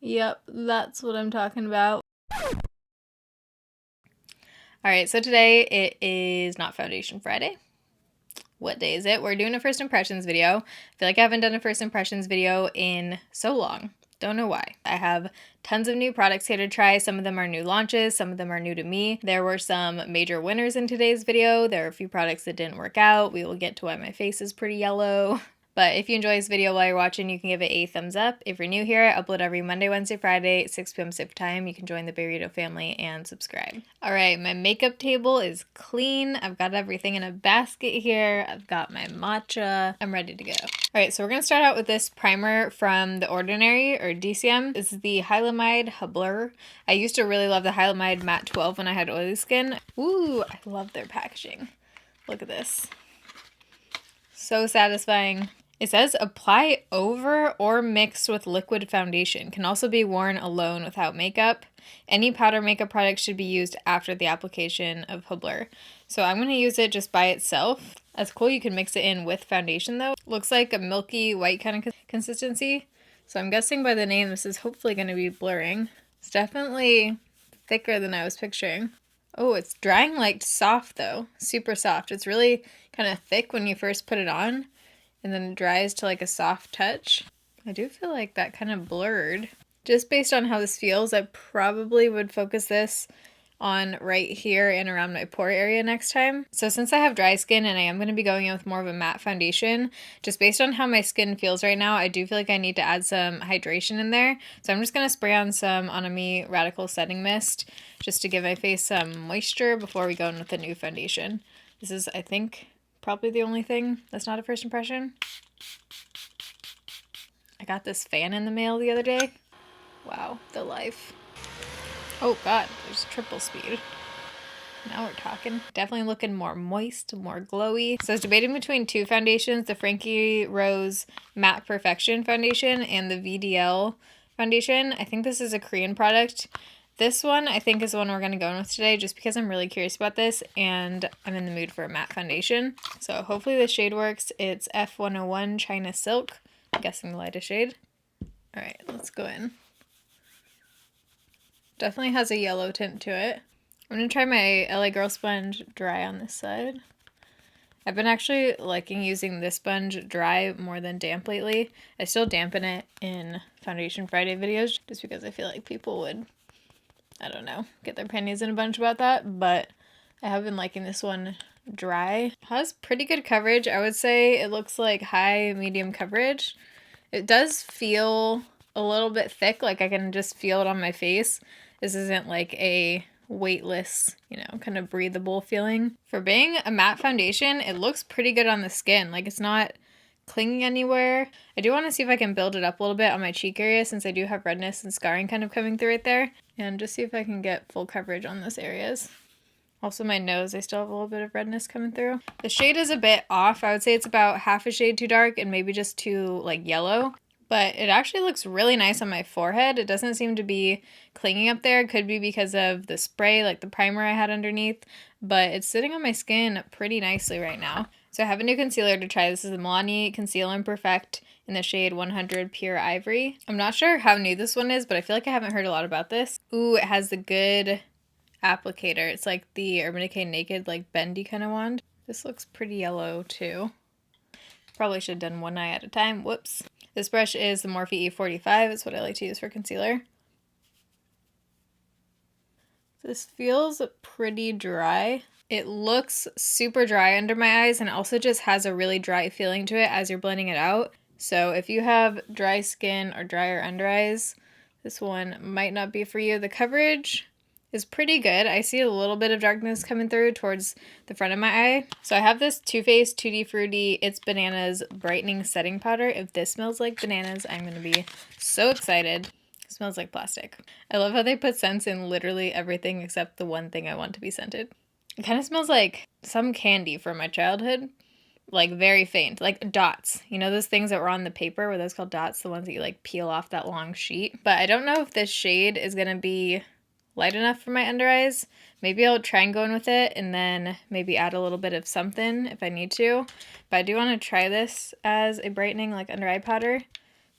Yep, that's what I'm talking about. Alright, so today it is not Foundation Friday. What day is it? We're doing a first impressions video. I feel like I haven't done a first impressions video in so long. Don't know why. I have tons of new products here to try. Some of them are new launches, some of them are new to me. There were some major winners in today's video. There are a few products that didn't work out. We will get to why my face is pretty yellow. But if you enjoy this video while you're watching, you can give it a thumbs up. If you're new here, I upload every Monday, Wednesday, Friday, 6 p.m. Pacific time. You can join the Burrito family and subscribe. All right, my makeup table is clean. I've got everything in a basket here. I've got my matcha. I'm ready to go. All right, so we're gonna start out with this primer from The Ordinary, or DCM. This is the Hylamide Hubler. I used to really love the Hylamide Matte 12 when I had oily skin. Ooh, I love their packaging. Look at this. So satisfying. It says apply over or mixed with liquid foundation. Can also be worn alone without makeup. Any powder makeup product should be used after the application of Hubler. So I'm going to use it just by itself. That's cool. You can mix it in with foundation though. Looks like a milky white kind of consistency. So I'm guessing by the name this is hopefully going to be blurring. It's definitely thicker than I was picturing. Oh, it's drying like soft though. Super soft. It's really kind of thick when you first put it on. And then it dries to like a soft touch. I do feel like that kind of blurred. Just based on how this feels, I probably would focus this on right here and around my pore area next time. So since I have dry skin and I am going to be going in with more of a matte foundation, just based on how my skin feels right now, I do feel like I need to add some hydration in there. So I'm just going to spray on some On Me Radical Setting Mist just to give my face some moisture before we go in with the new foundation. This is, I think, probably the only thing that's not a first impression. I got this fan in the mail the other day. Wow, the life. Oh god, there's triple speed. Now we're talking. Definitely looking more moist, more glowy. So I was debating between two foundations, the Frankie Rose Matte Perfection foundation and the VDL foundation. I think this is a Korean product. This one I think is the one we're going to go in with today just because I'm really curious about this and I'm in the mood for a matte foundation. So hopefully the shade works. It's F101 China Silk. I'm guessing the lightest shade. Alright, let's go in. Definitely has a yellow tint to it. I'm going to try my LA Girl sponge dry on this side. I've been actually liking using this sponge dry more than damp lately. I still dampen it in Foundation Friday videos just because I feel like people would, I don't know, get their panties in a bunch about that, but I have been liking this one dry. It has pretty good coverage. I would say it looks like high medium coverage. It does feel a little bit thick, like I can just feel it on my face. This isn't like a weightless, you know, kind of breathable feeling. For being a matte foundation, it looks pretty good on the skin. Like it's not clinging anywhere. I do want to see if I can build it up a little bit on my cheek area since I do have redness and scarring kind of coming through right there. And just see if I can get full coverage on those areas. Also my nose, I still have a little bit of redness coming through. The shade is a bit off. I would say it's about half a shade too dark and maybe just too like yellow. But it actually looks really nice on my forehead. It doesn't seem to be clinging up there. It could be because of the spray, like the primer I had underneath. But it's sitting on my skin pretty nicely right now. So I have a new concealer to try. This is the Milani Conceal and Perfect in the shade 100 Pure Ivory. I'm not sure how new this one is, but I feel like I haven't heard a lot about this. Ooh, it has the good applicator. It's like the Urban Decay Naked, like bendy kind of wand. This looks pretty yellow too. Probably should have done one eye at a time. Whoops. This brush is the Morphe E45. It's what I like to use for concealer. This feels pretty dry. It looks super dry under my eyes and also just has a really dry feeling to it as you're blending it out. So if you have dry skin or drier under eyes, this one might not be for you. The coverage is pretty good. I see a little bit of darkness coming through towards the front of my eye. So I have this Too Faced Tutti Frutti It's Bananas Brightening Setting Powder. If this smells like bananas, I'm going to be so excited. It smells like plastic. I love how they put scents in literally everything except the one thing I want to be scented. It kind of smells like some candy from my childhood. Like very faint, like dots. You know those things that were on the paper? Were those called dots? The ones that you like peel off that long sheet? But I don't know if this shade is going to be light enough for my under eyes. Maybe I'll try and go in with it and then maybe add a little bit of something if I need to. But I do want to try this as a brightening like under eye powder.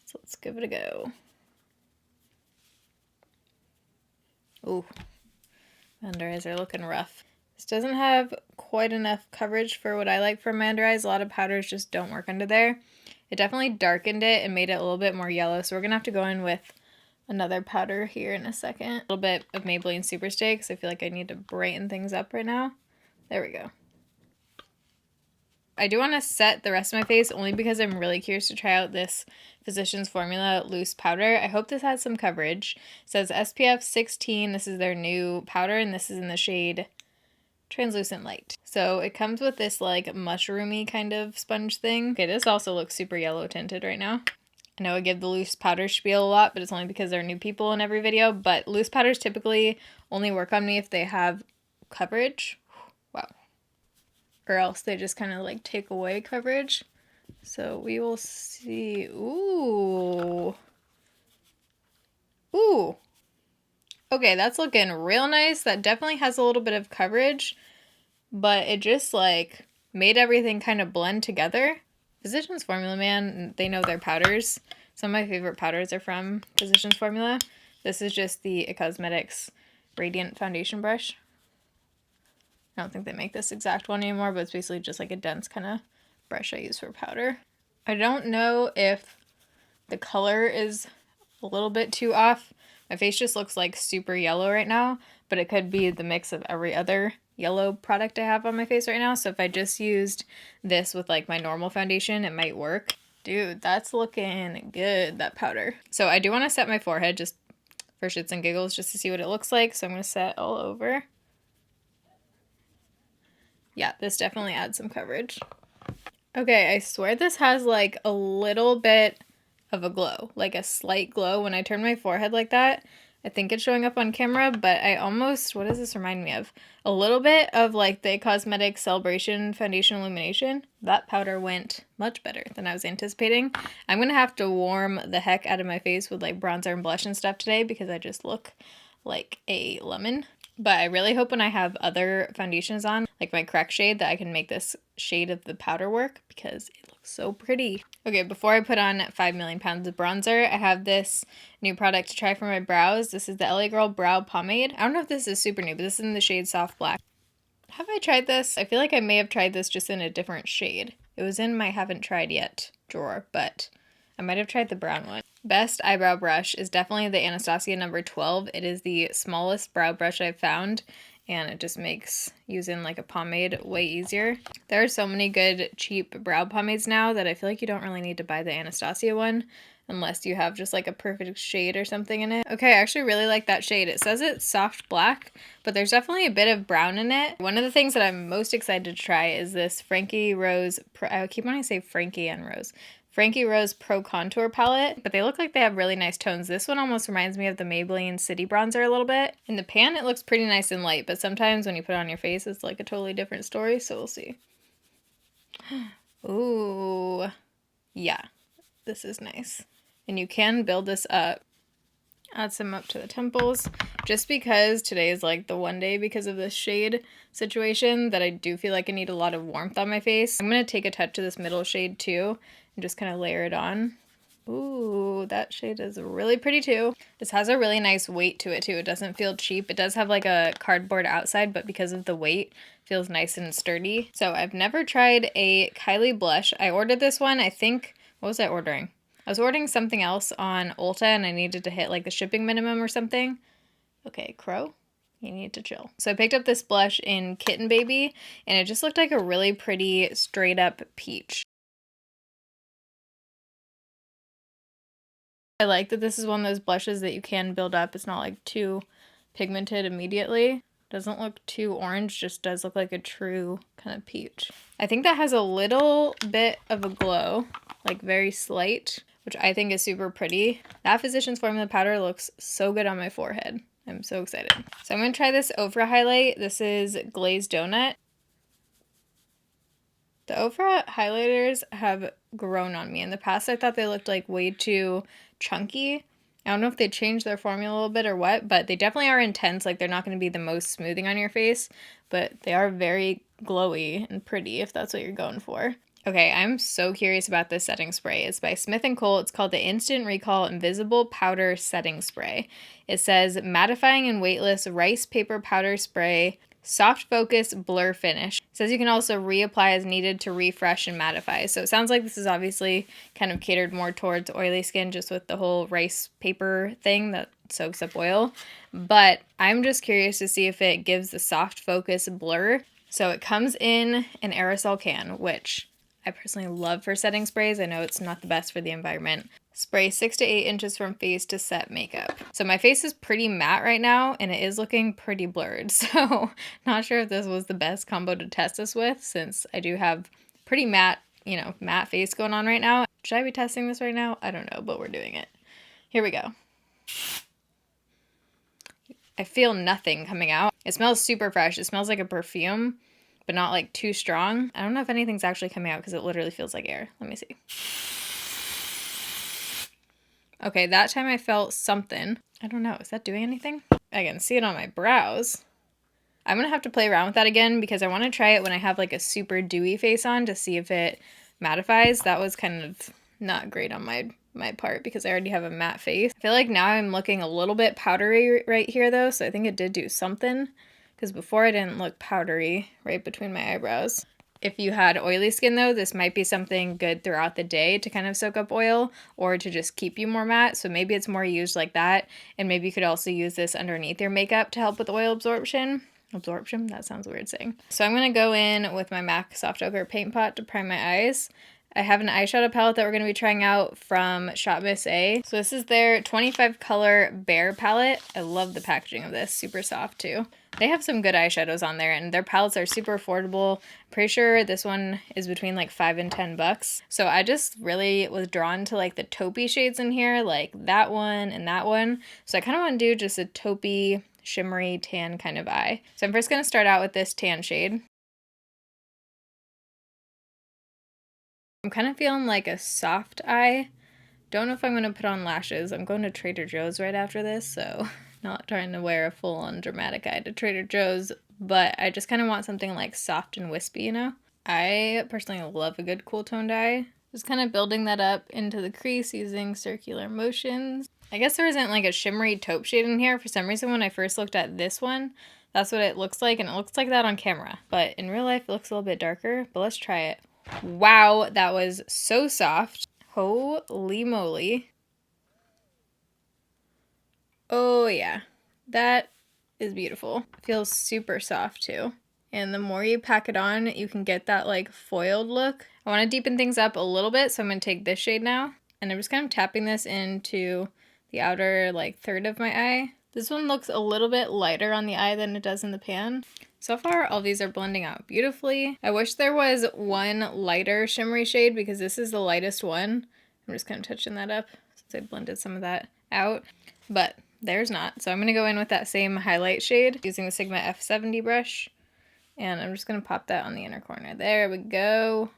So let's give it a go. Ooh, under eyes are looking rough. This doesn't have quite enough coverage for what I like for my under eyes. A lot of powders just don't work under there. It definitely darkened it and made it a little bit more yellow, so we're going to have to go in with another powder here in a second. A little bit of Maybelline Superstay because I feel like I need to brighten things up right now. There we go. I do want to set the rest of my face only because I'm really curious to try out this Physicians Formula loose powder. I hope this has some coverage. It says SPF 16. This is their new powder, and this is in the shade Translucent Light. So it comes with this like mushroomy kind of sponge thing. Okay, this also looks super yellow tinted right now. I know I give the loose powder spiel a lot, but it's only because there are new people in every video. But loose powders typically only work on me if they have coverage. Wow. Or else they just kind of like take away coverage. So we will see. Ooh. Ooh. Okay, that's looking real nice. That definitely has a little bit of coverage, but it just like made everything kind of blend together. Physicians Formula, man, they know their powders. Some of my favorite powders are from Physicians Formula. This is just the It Cosmetics Radiant Foundation Brush. I don't think they make this exact one anymore, but it's basically just like a dense kind of brush I use for powder. I don't know if the color is a little bit too off. My face just looks like super yellow right now, but it could be the mix of every other yellow product I have on my face right now. So if I just used this with like my normal foundation, it might work. Dude, that's looking good, that powder. So I do want to set my forehead just for shits and giggles just to see what it looks like. So I'm going to set all over. Yeah, this definitely adds some coverage. Okay, I swear this has like a little bit of a glow, like a slight glow. When I turn my forehead like that, I think it's showing up on camera, but I almost, what does this remind me of? A little bit of like the Cosmetics Celebration Foundation Illumination. That powder went much better than I was anticipating. I'm gonna have to warm the heck out of my face with like bronzer and blush and stuff today because I just look like a lemon. But I really hope when I have other foundations on, like my correct shade, that I can make this shade of the powder work because it looks so pretty. Okay, before I put on 5 million pounds of bronzer, I have this new product to try for my brows. This is the LA Girl Brow Pomade. I don't know if this is super new, but this is in the shade Soft Black. Have I tried this? I feel like I may have tried this just in a different shade. It was in my haven't tried yet drawer, but I might have tried the brown one. Best eyebrow brush is definitely the Anastasia number 12. It is the smallest brow brush I've found, and it just makes using like a pomade way easier. There are so many good cheap brow pomades now that I feel like you don't really need to buy the Anastasia one unless you have just like a perfect shade or something in it. Okay, I actually really like that shade. It says it's soft black, but there's definitely a bit of brown in it. One of the things that I'm most excited to try is this Frankie Rose, I keep wanting to say Frankie and Rose. Frankie Rose Pro Contour Palette, but they look like they have really nice tones. This one almost reminds me of the Maybelline City Bronzer a little bit. In the pan, it looks pretty nice and light, but sometimes when you put it on your face, it's like a totally different story, so we'll see. Ooh, yeah, this is nice. And you can build this up. Add some up to the temples, just because today is like the one day because of this shade situation that I do feel like I need a lot of warmth on my face. I'm going to take a touch of this middle shade too and just kind of layer it on. Ooh, that shade is really pretty too. This has a really nice weight to it too. It doesn't feel cheap. It does have like a cardboard outside, but because of the weight, it feels nice and sturdy. So I've never tried a KYLIE blush. I ordered this one, I think, what was I ordering? I was ordering something else on Ulta and I needed to hit like the shipping minimum or something. Okay, Crow, you need to chill. So I picked up this blush in Kitten Baby and it just looked like a really pretty straight up peach. I like that this is one of those blushes that you can build up. It's not like too pigmented immediately. Doesn't look too orange, just does look like a true kind of peach. I think that has a little bit of a glow, like very slight, which I think is super pretty. That Physicians Formula powder looks so good on my forehead. I'm so excited. So I'm going to try this Ofra highlight. This is Glazed Donut. The Ofra highlighters have grown on me. In the past, I thought they looked like way too chunky. I don't know if they changed their formula a little bit or what, but they definitely are intense. Like, they're not going to be the most smoothing on your face, but they are very glowy and pretty if that's what you're going for. Okay, I'm so curious about this setting spray. It's by Smith & Co. It's called the Instant Recall Invisible Powder Setting Spray. It says mattifying and weightless rice paper powder spray, soft focus blur finish. It says you can also reapply as needed to refresh and mattify. So it sounds like this is obviously kind of catered more towards oily skin, just with the whole rice paper thing that soaks up oil. But I'm just curious to see if it gives the soft focus blur. So it comes in an aerosol can, which I personally love for setting sprays. I know it's not the best for the environment. Spray 6 to 8 inches from face to set makeup. So my face is pretty matte right now, and it is looking pretty blurred. So not sure if this was the best combo to test this with, since I do have pretty matte, matte face going on right now. Should I be testing this right now? I don't know, but we're doing it. Here we go. I feel nothing coming out. It smells super fresh. It smells like a perfume, but not like too strong. I don't know if anything's actually coming out because it literally feels like air. Let me see. Okay, that time I felt something. I don't know. Is that doing anything? I can see it on my brows. I'm gonna have to play around with that again because I want to try it when I have like a super dewy face on to see if it mattifies. That was kind of not great on my part because I already have a matte face. I feel like now I'm looking a little bit powdery right here though, so I think it did do something. Because before I didn't look powdery right between my eyebrows. If you had oily skin though, this might be something good throughout the day to kind of soak up oil or to just keep you more matte. So maybe it's more used like that. And maybe you could also use this underneath your makeup to help with oil absorption. Absorption? That sounds weird saying. So I'm going to go in with my MAC Soft Ochre Paint Pot to prime my eyes. I have an eyeshadow palette that we're going to be trying out from Shop Miss A. So this is their 25 color Bear palette. I love the packaging of this, super soft too. They have some good eyeshadows on there and their palettes are super affordable. Pretty sure this one is between like $5 and $10. So I just really was drawn to like the taupey shades in here, like that one and that one. So I kind of want to do just a taupey, shimmery tan kind of eye. So I'm first going to start out with this tan shade. I'm kind of feeling like a soft eye. Don't know if I'm going to put on lashes. I'm going to Trader Joe's right after this, so not trying to wear a full-on dramatic eye to Trader Joe's, but I just kind of want something like soft and wispy, you know? I personally love a good cool toned eye. Just kind of building that up into the crease using circular motions. I guess there isn't like a shimmery taupe shade in here. For some reason when I first looked at this one, that's what it looks like, and it looks like that on camera. But in real life it looks a little bit darker, but let's try it. Wow, that was so soft. Holy moly. Oh yeah, that is beautiful. Feels super soft too. And the more you pack it on, you can get that like foiled look. I want to deepen things up a little bit, so I'm going to take this shade now. And I'm just kind of tapping this into the outer like third of my eye. This one looks a little bit lighter on the eye than it does in the pan. So far, all these are blending out beautifully. I wish there was one lighter shimmery shade because this is the lightest one. I'm just kind of touching that up since I blended some of that out, but there's not. So I'm going to go in with that same highlight shade using the Sigma F70 brush, and I'm just going to pop that on the inner corner. There we go.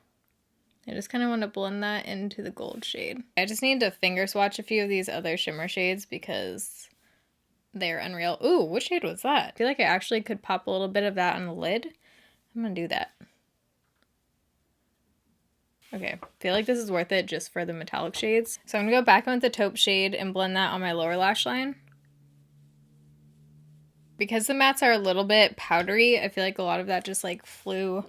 I just kind of want to blend that into the gold shade. I just need to finger swatch a few of these other shimmer shades because they're unreal. Ooh, what shade was that? I feel like I actually could pop a little bit of that on the lid. I'm gonna do that. Okay, I feel like this is worth it just for the metallic shades. So I'm gonna go back in with the taupe shade and blend that on my lower lash line. Because the mattes are a little bit powdery, I feel like a lot of that just like flew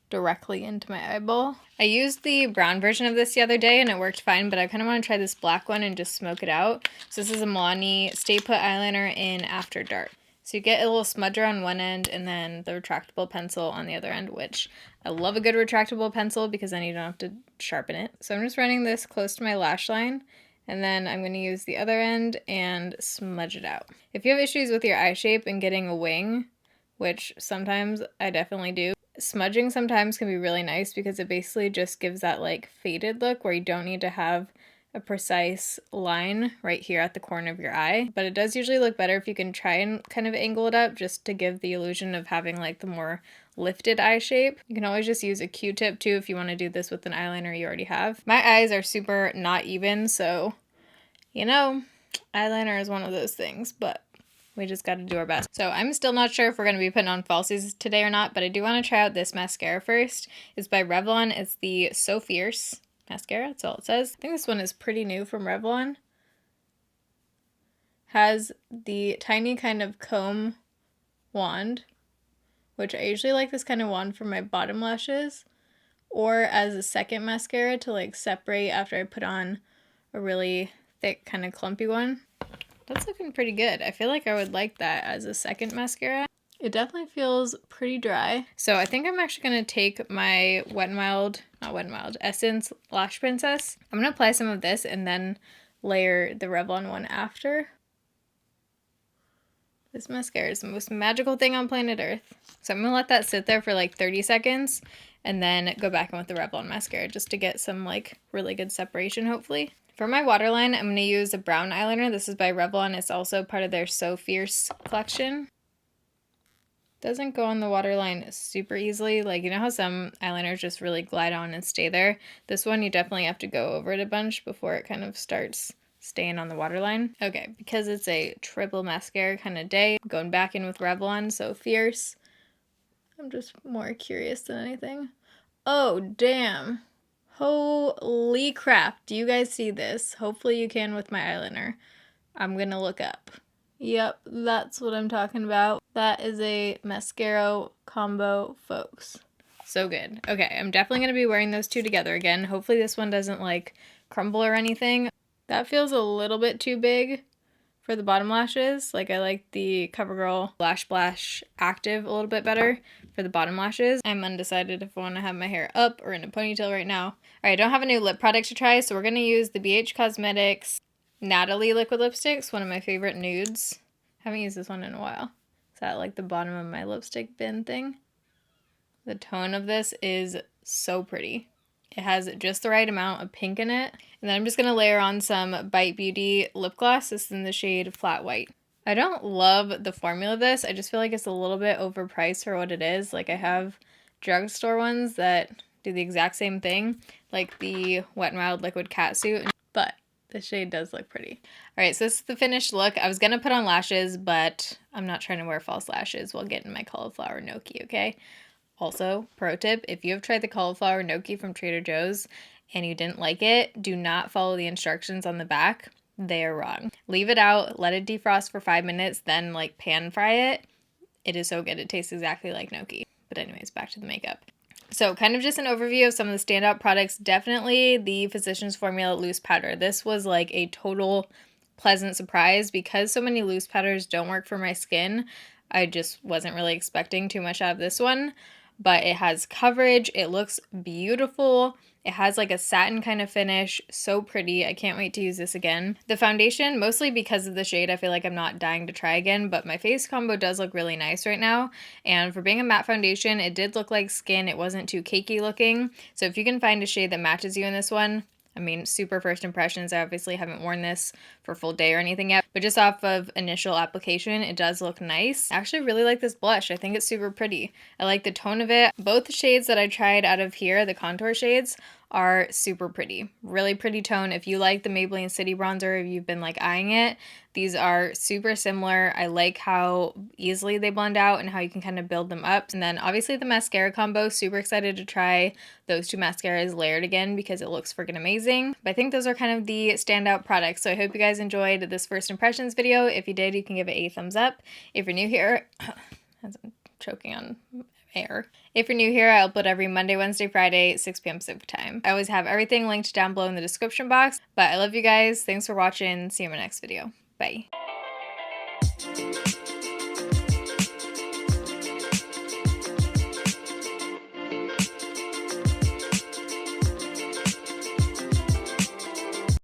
directly into my eyeball. I used the brown version of this the other day and it worked fine, but I kind of want to try this black one and just smoke it out. So this is a Milani Stay Put eyeliner in After Dark. So you get a little smudger on one end and then the retractable pencil on the other end, which I love a good retractable pencil because then you don't have to sharpen it. So I'm just running this close to my lash line, and then I'm going to use the other end and smudge it out. If you have issues with your eye shape and getting a wing, which sometimes I definitely do, smudging sometimes can be really nice because it basically just gives that like faded look where you don't need to have a precise line right here at the corner of your eye. But it does usually look better if you can try and kind of angle it up just to give the illusion of having like the more lifted eye shape. You can always just use a Q-tip too if you want to do this with an eyeliner you already have. My eyes are super not even, so you know, eyeliner is one of those things, but We just got to do our best. So I'm still not sure if we're going to be putting on falsies today or not, but I do want to try out this mascara first. It's by Revlon. It's the So Fierce mascara. That's all it says. I think this one is pretty new from Revlon. Has the tiny kind of comb wand, which I usually like this kind of wand for my bottom lashes, or as a second mascara to like separate after I put on a really thick kind of clumpy one. That's looking pretty good. I feel like I would like that as a second mascara. It definitely feels pretty dry. So I think I'm actually going to take my Wet n Wild, not Wet n Wild, Essence Lash Princess. I'm going to apply some of this and then layer the Revlon one after. This mascara is the most magical thing on planet Earth. So I'm going to let that sit there for like 30 seconds and then go back in with the Revlon mascara just to get some like really good separation hopefully. For my waterline, I'm going to use a brown eyeliner. This is by Revlon. It's also part of their So Fierce collection. Doesn't go on the waterline super easily. Like, you know how some eyeliners just really glide on and stay there? This one, you definitely have to go over it a bunch before it kind of starts staying on the waterline. Okay, because it's a triple mascara kind of day, I'm going back in with Revlon So Fierce. I'm just more curious than anything. Oh, damn. Holy crap. Do you guys see this? Hopefully you can with my eyeliner. I'm gonna look up. Yep, that's what I'm talking about. That is a mascara combo, folks. So good. Okay, I'm definitely gonna be wearing those two together again. Hopefully this one doesn't like crumble or anything. That feels a little bit too big for the bottom lashes. Like I like the CoverGirl Lash Splash Active a little bit better for the bottom lashes. I'm undecided if I want to have my hair up or in a ponytail right now. All right, I don't have a new lip product to try, so we're going to use the BH Cosmetics Natalie liquid lipsticks, one of my favorite nudes. Haven't used this one in a while. It's at like the bottom of my lipstick bin thing. The tone of this is so pretty. It has just the right amount of pink in it. And then I'm just going to layer on some Bite Beauty lip gloss. This is in the shade Flat White. I don't love the formula of this. I just feel like it's a little bit overpriced for what it is. Like I have drugstore ones that do the exact same thing, like the Wet n Wild Liquid Catsuit, but the shade does look pretty. All right, so this is the finished look. I was going to put on lashes, but I'm not trying to wear false lashes while getting my cauliflower gnocchi, okay? Also, pro tip, if you have tried the cauliflower gnocchi from Trader Joe's and you didn't like it, do not follow the instructions on the back. They are wrong. Leave it out, let it defrost for 5 minutes, then like pan fry it. It is so good. It tastes exactly like gnocchi. But anyways, back to the makeup. So kind of just an overview of some of the standout products. Definitely the Physicians Formula Loose Powder. This was like a total pleasant surprise because so many loose powders don't work for my skin. I just wasn't really expecting too much out of this one. But it has coverage. It looks beautiful. It has like a satin kind of finish. So pretty. I can't wait to use this again. The foundation, mostly because of the shade, I feel like I'm not dying to try again, but my face combo does look really nice right now. And for being a matte foundation, it did look like skin. It wasn't too cakey looking. So if you can find a shade that matches you in this one, I mean, super first impressions. I obviously haven't worn this for a full day or anything yet, but just off of initial application, it does look nice. I actually really like this blush. I think it's super pretty. I like the tone of it. Both the shades that I tried out of here, the contour shades, are super pretty. Really pretty tone. If you like the Maybelline City Bronzer, if you've been like eyeing it, these are super similar. I like how easily they blend out and how you can kind of build them up. And then obviously the mascara combo, super excited to try those two mascaras layered again because it looks freaking amazing. But I think those are kind of the standout products. So I hope you guys enjoyed this first impressions video. If you did, you can give it a thumbs up. If you're new here, as I'm choking on air. If you're new here, I upload every Monday, Wednesday, Friday, 6 p.m. Pacific time. I always have everything linked down below in the description box. But I love you guys. Thanks for watching. See you in my next video. Bye.